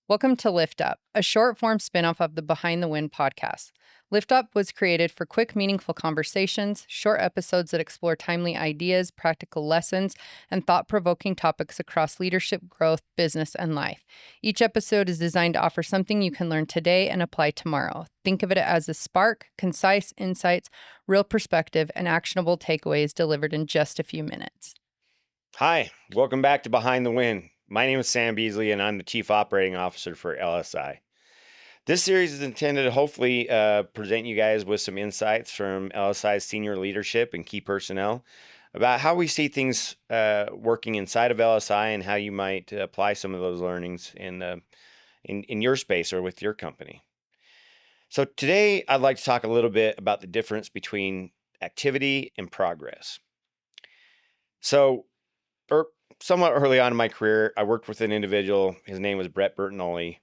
Welcome to LiftUp, a short form spinoff of the Behind the Wind podcast. LiftUp was created for quick, meaningful conversations, short episodes that explore timely ideas, practical lessons, and thought provoking topics across leadership, growth, business, and life. Each episode is designed to offer something you can learn today and apply tomorrow. Think of it as a spark, concise insights, real perspective, and actionable takeaways delivered in just a few minutes. Hi, welcome back to Behind the Wind. My name is Sam Beasley, and I'm the Chief Operating Officer for LSI. This series is intended to hopefully present you guys with some insights from LSI's senior leadership and key personnel about how we see things working inside of LSI and how you might apply some of those learnings in your space or with your company. So today, I'd like to talk a little bit about the difference between activity and progress. So, somewhat early on in my career, I worked with an individual. His name was Brett Bertinoli,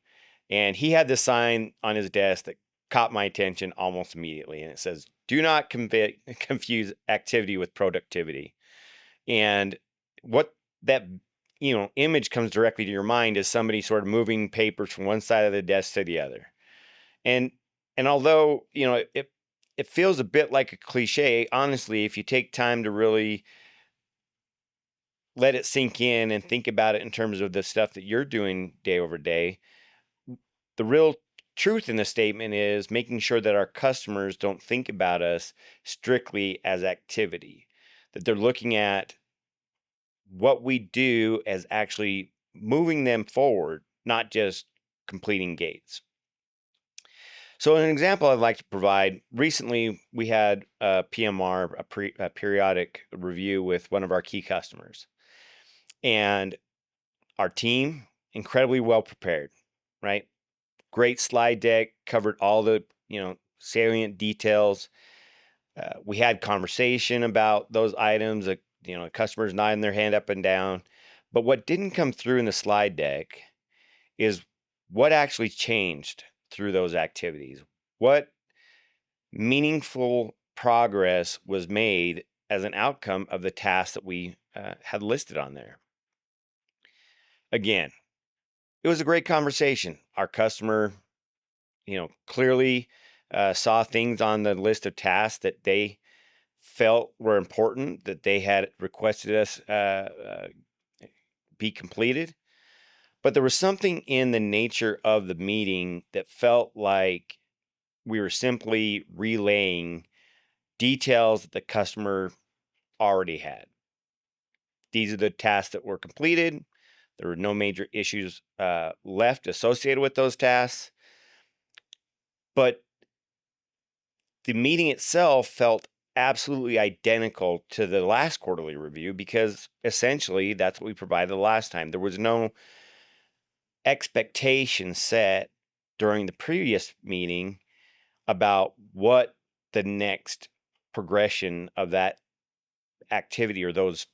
and he had this sign on his desk that caught my attention almost immediately. And it says, "Do not confuse activity with productivity." And what that image comes directly to your mind is somebody sort of moving papers from one side of the desk to the other. And and although it feels a bit like a cliche, honestly, if you take time to really let it sink in and think about it in terms of the stuff that you're doing day over day, the real truth in the statement is making sure that our customers don't think about us strictly as activity, that they're looking at what we do as actually moving them forward, not just completing gates. So an example I'd like to provide, recently we had a PMR, a periodic review with one of our key customers. And our team, incredibly well prepared, right? Great slide deck, covered all the, salient details. We had conversation about those items, customers nodding their hand up and down. But what didn't come through in the slide deck is what actually changed through those activities. What meaningful progress was made as an outcome of the tasks that we had listed on there. Again, it was a great conversation. Our customer, clearly saw things on the list of tasks that they felt were important, that they had requested us be completed. But there was something in the nature of the meeting that felt like we were simply relaying details that the customer already had. These are the tasks that were completed. There were no major issues left associated with those tasks. But the meeting itself felt absolutely identical to the last quarterly review because essentially that's what we provided the last time. There was no expectation set during the previous meeting about what the next progression of that activity or those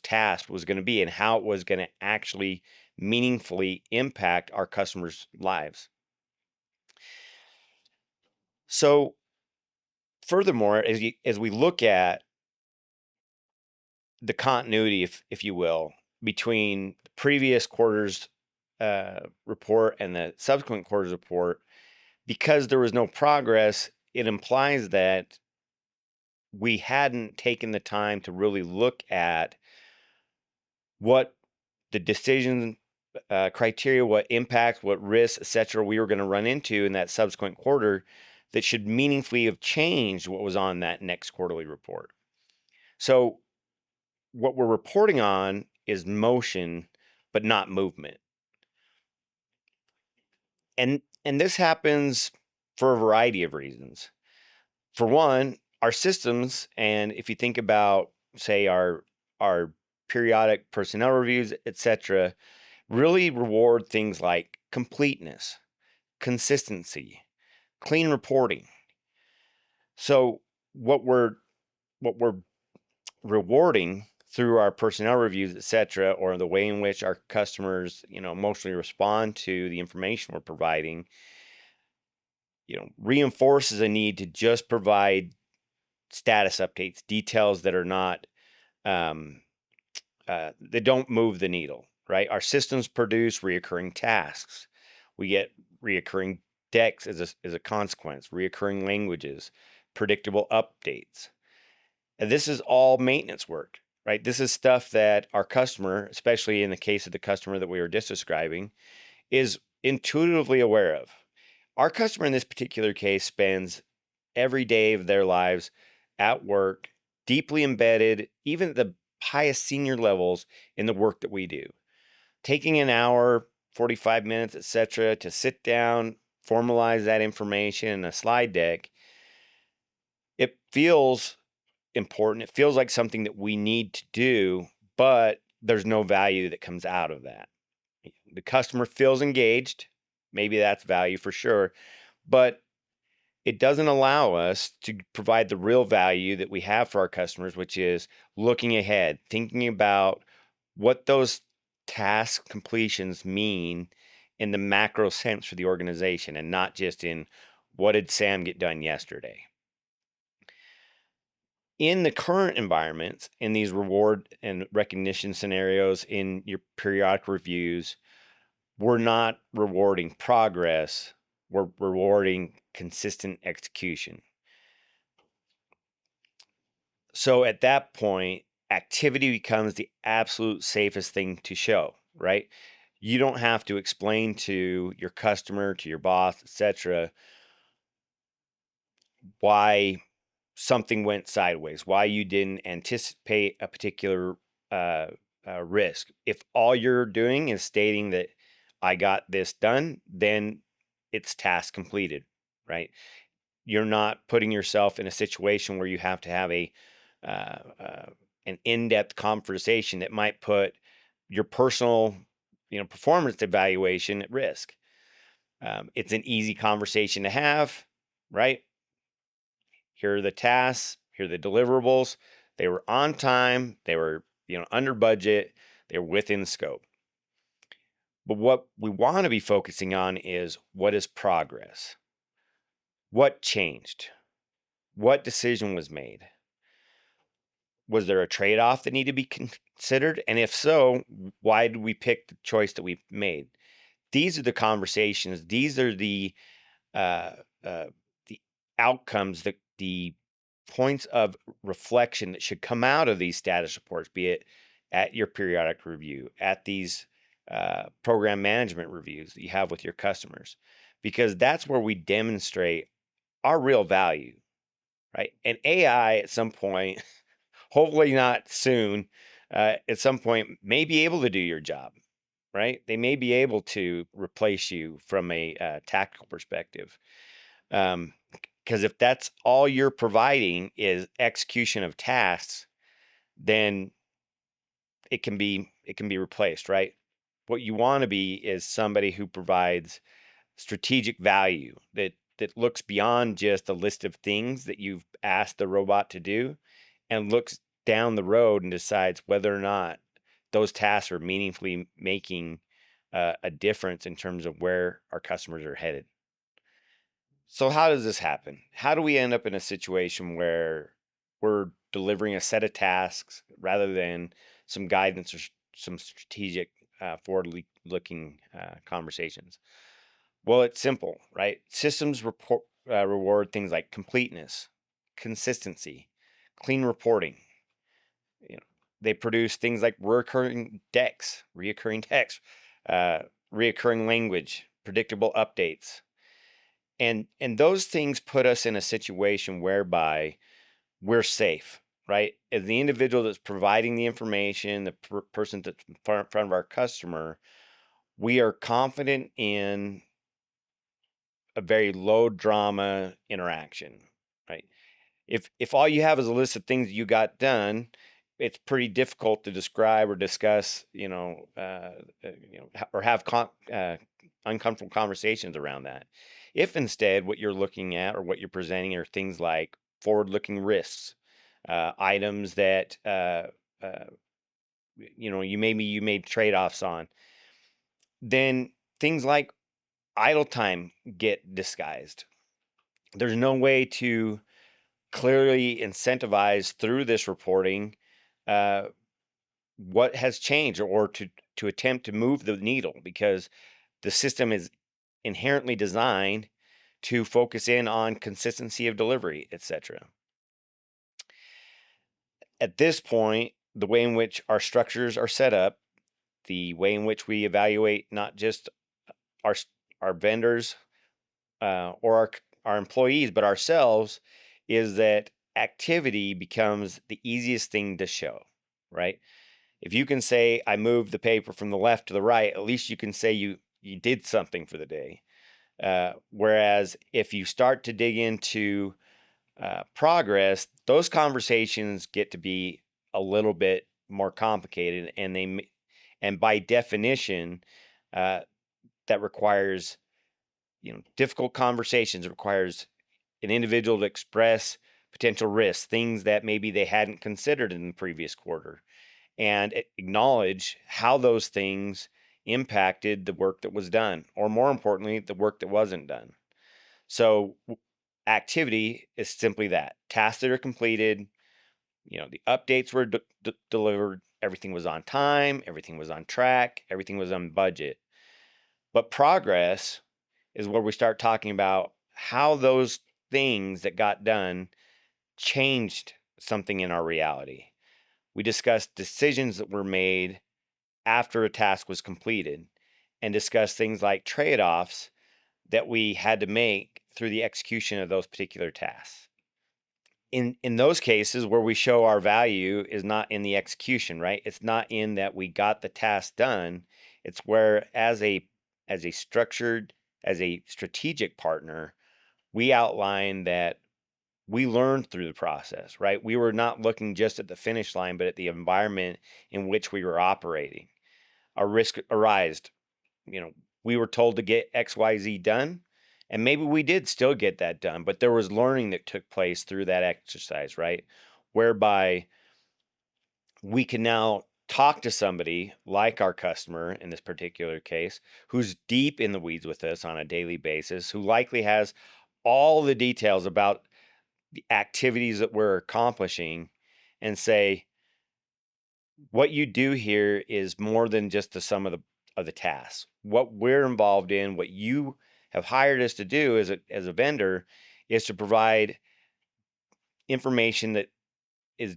tasks was going to be and how it was going to actually meaningfully impact our customers' lives. So furthermore, as we look at the continuity, if you will, between the previous quarter's report and the subsequent quarter's report, because there was no progress, it implies that we hadn't taken the time to really look at what the decision criteria, what impacts, what risks, etc., we were going to run into in that subsequent quarter that should meaningfully have changed what was on that next quarterly report. So what we're reporting on is motion, but not movement. And this happens for a variety of reasons. For one, our systems, and if you think about, say, our periodic personnel reviews, etc., really reward things like completeness, consistency, clean reporting. So what we're rewarding through our personnel reviews, etc., or the way in which our customers, emotionally respond to the information we're providing, reinforces a need to just provide status updates, details that are not, they don't move the needle, right? Our systems produce reoccurring tasks. We get reoccurring decks as a consequence, reoccurring languages, predictable updates. And this is all maintenance work, right? This is stuff that our customer, especially in the case of the customer that we were just describing, is intuitively aware of. Our customer in this particular case spends every day of their lives at work, deeply embedded, even at the highest senior levels in the work that we do. Taking an hour, 45 minutes, etc., to sit down, formalize that information in a slide deck, it feels important. It feels like something that we need to do, but there's no value that comes out of that. The customer feels engaged. Maybe that's value for sure, but it doesn't allow us to provide the real value that we have for our customers, which is looking ahead, thinking about what those task completions mean in the macro sense for the organization and not just in what did Sam get done yesterday. In the current environments, in these reward and recognition scenarios, in your periodic reviews, we're not rewarding progress, we're rewarding consistent execution. So at that point, activity becomes the absolute safest thing to show, right? You don't have to explain to your customer, to your boss, etc., why something went sideways, why you didn't anticipate a particular uh, risk. If all you're doing is stating that I got this done, then it's task completed, right? You're not putting yourself in a situation where you have to have uh, uh, an in-depth conversation that might put your personal, performance evaluation at risk. It's an easy conversation to have, right? Here are the tasks, here are the deliverables. They were on time, they were, under budget, they were within scope. But what we want to be focusing on is what is progress? What changed? What decision was made? Was there a trade-off that needed to be considered? And if so, why did we pick the choice that we made? These are the conversations. These are uh, uh, the outcomes, the points of reflection that should come out of these status reports, be it at your periodic review, at these program management reviews that you have with your customers, because that's where we demonstrate our real value, right? And AI at some point, hopefully not soon, at some point may be able to do your job, right? They may be able to replace you from a tactical perspective. Because if that's all you're providing is execution of tasks, then it can be replaced, right? What you want to be is somebody who provides strategic value that looks beyond just a list of things that you've asked the robot to do and looks down the road and decides whether or not those tasks are meaningfully making a difference in terms of where our customers are headed. So how does this happen? How do we end up in a situation where we're delivering a set of tasks rather than some guidance or some strategic forward-looking conversations? Well, it's simple, right? Systems reward things like completeness, consistency, clean reporting. You know, they produce things like reoccurring text, uh, reoccurring language, predictable updates, and those things put us in a situation whereby we're safe, right? As the individual that's providing the information, the person that's in front of our customer, we are confident in a very low drama interaction, right? If all you have is a list of things you got done, it's pretty difficult to describe or discuss, or have uncomfortable conversations around that. If instead what you're looking at or what you're presenting are things like forward-looking risks, items that uh, you made trade-offs on, then things like idle time get disguised. There's no way to clearly incentivize through this reporting uh, what has changed or to attempt to move the needle because the system is inherently designed to focus in on consistency of delivery, etc. At this point, the way in which our structures are set up, the way in which we evaluate not just our our vendors or our employees, but ourselves, is that activity becomes the easiest thing to show, right? If you can say I moved the paper from the left to the right, at least you can say you did something for the day. Whereas if you start to dig into progress, those conversations get to be a little bit more complicated, and and by definition, uh, that requires difficult conversations. It requires an individual to express potential risks, things that maybe they hadn't considered in the previous quarter, and acknowledge how those things impacted the work that was done, or more importantly, the work that wasn't done. So activity is simply that: tasks that are completed, the updates were delivered, everything was on time, everything was on track, everything was on budget. But progress is where we start talking about how those things that got done changed something in our reality. We discuss decisions that were made after a task was completed, and discuss things like trade-offs that we had to make through the execution of those particular tasks. In those cases where we show our value is not in the execution, right? It's not in that we got the task done. It's where as a structured, as a strategic partner, we outline that we learned through the process, right? We were not looking just at the finish line, but at the environment in which we were operating. A risk arised, you know, we were told to get XYZ done, and maybe we did still get that done, but there was learning that took place through that exercise, right? Whereby we can now talk to somebody like our customer in this particular case, who's deep in the weeds with us on a daily basis, who likely has all the details about the activities that we're accomplishing, and say, what you do here is more than just the sum of the tasks. What we're involved in, what you have hired us to do as a vendor, is to provide information that is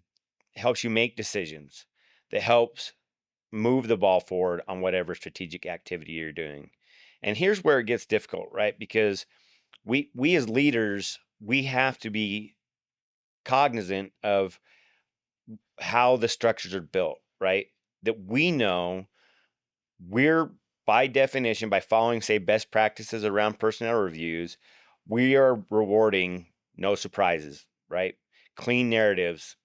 helps you make decisions, that helps move the ball forward on whatever strategic activity you're doing. And here's where it gets difficult, right? Because we as leaders, we have to be cognizant of how the structures are built, right? That we know we're, by definition, by following, say, best practices around personnel reviews, we are rewarding no surprises, right? Clean narratives.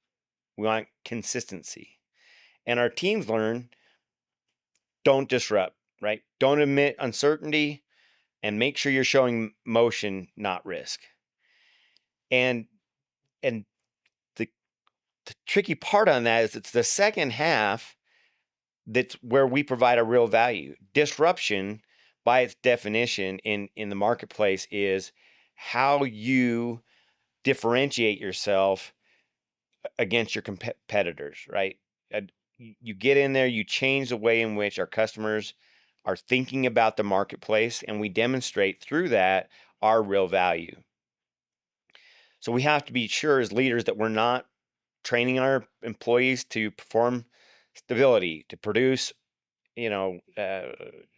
We want consistency. And our teams learn, don't disrupt, right? Don't admit uncertainty, and make sure you're showing motion, not risk. And and the, the tricky part on that is it's the second half that's where we provide a real value. Disruption, by its definition in the marketplace, is how you differentiate yourself against your competitors, right? You get in there, you change the way in which our customers are thinking about the marketplace, and we demonstrate through that our real value. So we have to be sure as leaders that we're not training our employees to perform stability, to produce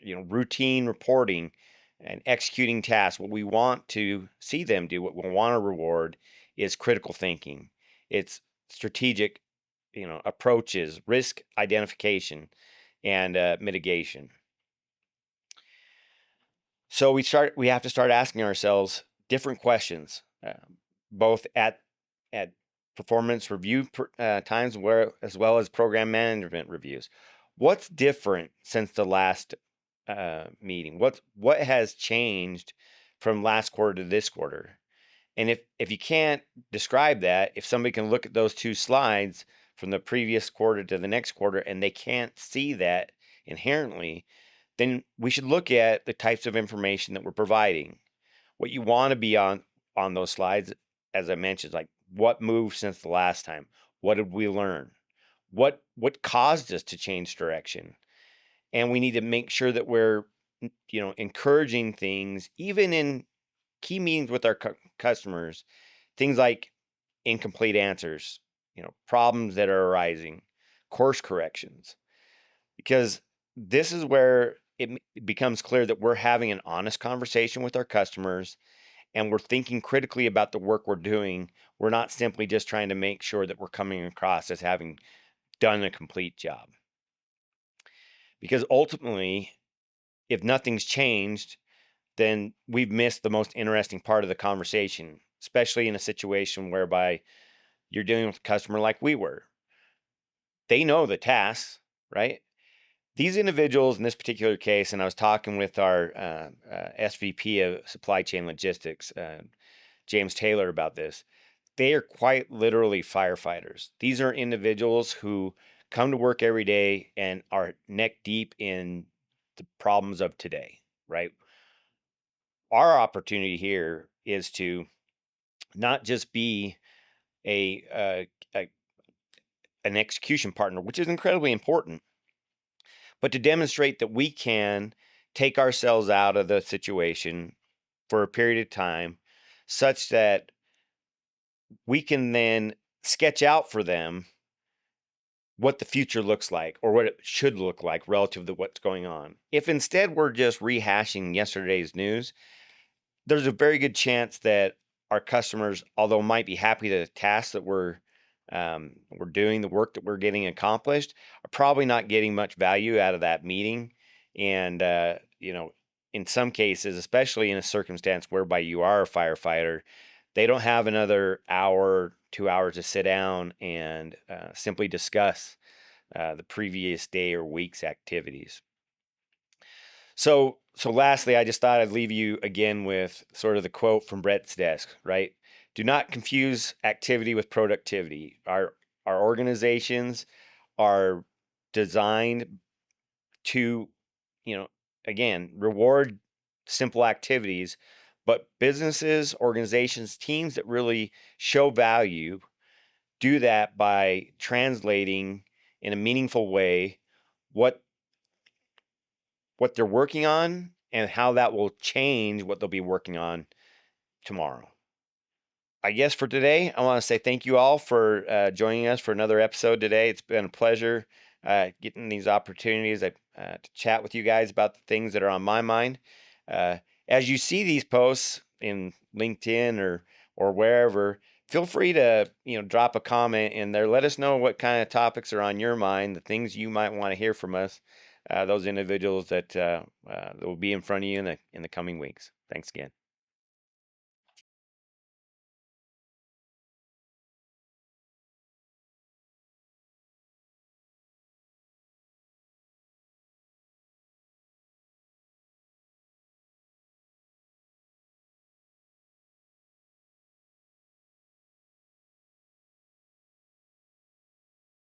routine reporting and executing tasks. What we want to see them do, what we want to reward, is critical thinking. It's strategic, approaches, risk identification, and mitigation. So we have to start asking ourselves different questions, both at performance review times, where as well as program management reviews. What's different since the last meeting? What has changed from last quarter to this quarter? And if you can't describe that, if somebody can look at those two slides from the previous quarter to the next quarter and they can't see that inherently, then we should look at the types of information that we're providing. What you want to be on those slides, as I mentioned, like what moved since the last time? What did we learn? What caused us to change direction? And we need to make sure that we're encouraging things, even in key meetings with our customers, things like incomplete answers, problems that are arising, course corrections, because this is where it becomes clear that we're having an honest conversation with our customers and we're thinking critically about the work we're doing. We're not simply just trying to make sure that we're coming across as having done a complete job. Because ultimately, if nothing's changed, then we've missed the most interesting part of the conversation, especially in a situation whereby you're dealing with a customer like we were. They know the tasks, right? These individuals in this particular case, and I was talking with our SVP of supply chain logistics, James Taylor, about this. They are quite literally firefighters. These are individuals who come to work every day and are neck deep in the problems of today, right? Our opportunity here is to not just be a an execution partner, which is incredibly important, but to demonstrate that we can take ourselves out of the situation for a period of time such that we can then sketch out for them what the future looks like or what it should look like relative to what's going on. If instead we're just rehashing yesterday's news, there's a very good chance that our customers, although might be happy that the tasks that we're doing, the work that we're getting accomplished, are probably not getting much value out of that meeting. And in some cases, especially in a circumstance whereby you are a firefighter, they don't have another hour, 2 hours to sit down and simply discuss the previous day or week's activities. So lastly, I just thought I'd leave you again with sort of the quote from Brett's desk, right? Do not confuse activity with productivity. Our organizations are designed to, you know, again, reward simple activities, but businesses, organizations, teams that really show value do that by translating in a meaningful way what they're working on and how that will change what they'll be working on tomorrow. I guess for today, I want to say thank you all for joining us for another episode today. It's been a pleasure getting these opportunities to chat with you guys about the things that are on my mind. Uh, as you see these posts in LinkedIn or wherever, feel free to drop a comment in there. Let us know what kind of topics are on your mind, the things you might want to hear from us. Those individuals that will be in front of you in the coming weeks. Thanks again.